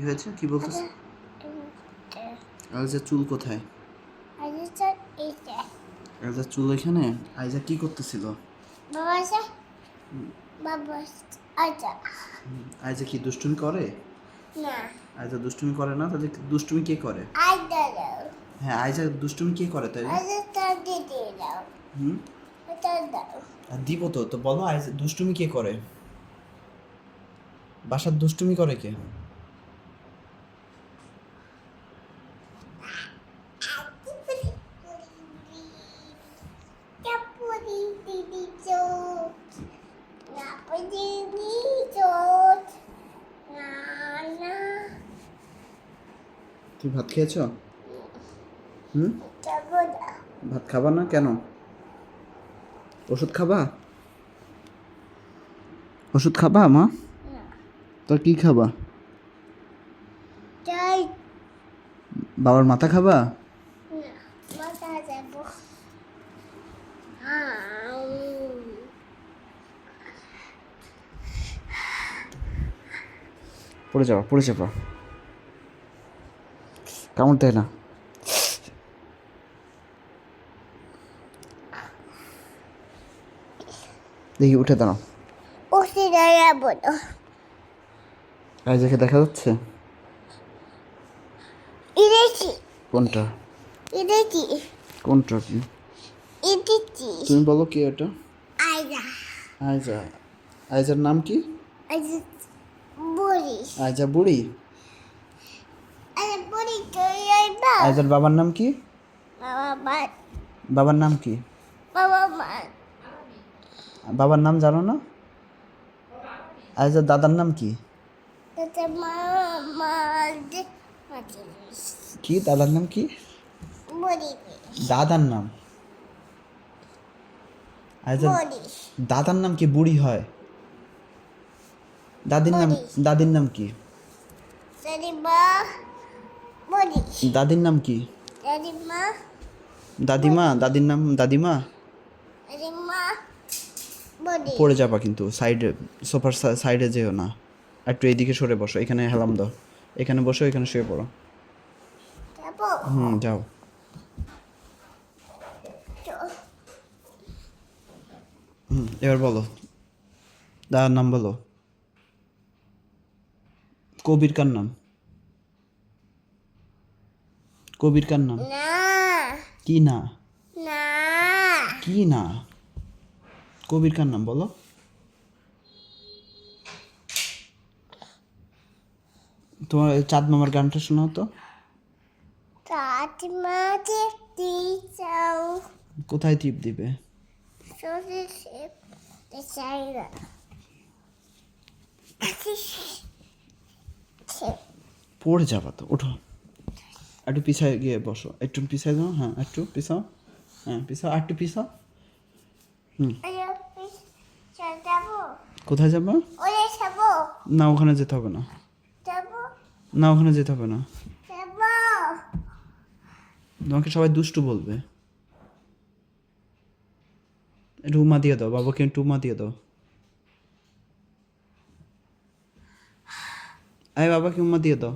হয়েছে কি বলতেছ? আইজা চুল কোথায়? আইজা চুল এখানে? আইজা কি করতেছিল? আইজা কি দুষ্টুমি করে? না, আইজা দুষ্টুমি করে না, তাহলে দুষ্টুমি কে করে? হ্যাঁ, আইজা দুষ্টুমি কে করে তাই? হুম, আর দিব তো তো বলো, আইজা দুষ্টুমি কে করে? বাসার দুষ্টুমি করে কে? তুমি ভাত খেয়েছ? হুম, ভাত খাবা না কেন? ওষুধ খাবা? ওষুধ খাবা মা? তো কি খাবা? বাবার মাথা খাবা? পড়ে যাবা, পড়ে যাবা, কামড় দেয় না। দেখি উঠে দাঁড়াও। আইজাকে দেখা যাচ্ছে? কোনটা? কোনটা কি? তুমি বলো কি এটা? আইজা। আইজার নাম কি? আইজা বুড়ি? আইজার বাবার নাম কি? বাবার নাম কি? বাবার নাম জানো না? আইজার দাদার নাম কি? কি দাদার নাম কি? দাদার নাম? আইজার দাদার নাম কি বুড়ি হয়? দাদির নাম কি? দাদির নাম কি? দাদিমা? দাদির নাম দাদিমা? পড়ে যাবা কিন্তু, সাইডে, সোফার সাইডে যেও না, একটু এইদিকে সরে বসো, এখানে হেলাম দাও, এখানে বসো, এখানে শুয়ে পড়ো। যাও। এবার বলো, দাদার নাম বলো। কবির কার নাম? কবির কার নাম? কি না? কি না? কবির কার নাম বলো। তোমার চাঁদ মামার গানটা শোনাও তো। কোথায় টিপ দিবে? পড়ে যাবা তো, ওঠো, একটু পিছায় গিয়ে বসো, একটু পিছায় যাও, হ্যাঁ একটু পিছাও, হ্যাঁ পিছাও, আর একটু পিছাও। কোথায় যাবো? না ওখানে যেতে হবে না, না ওখানে যেতে হবে না, তোমাকে সবাই দুষ্টু বলবে। একটু উমা দিয়ে দাও বাবাকে, একটু উমা দিয়ে দাও। আরে বাবাকে উম্মা দিয়ে দাও।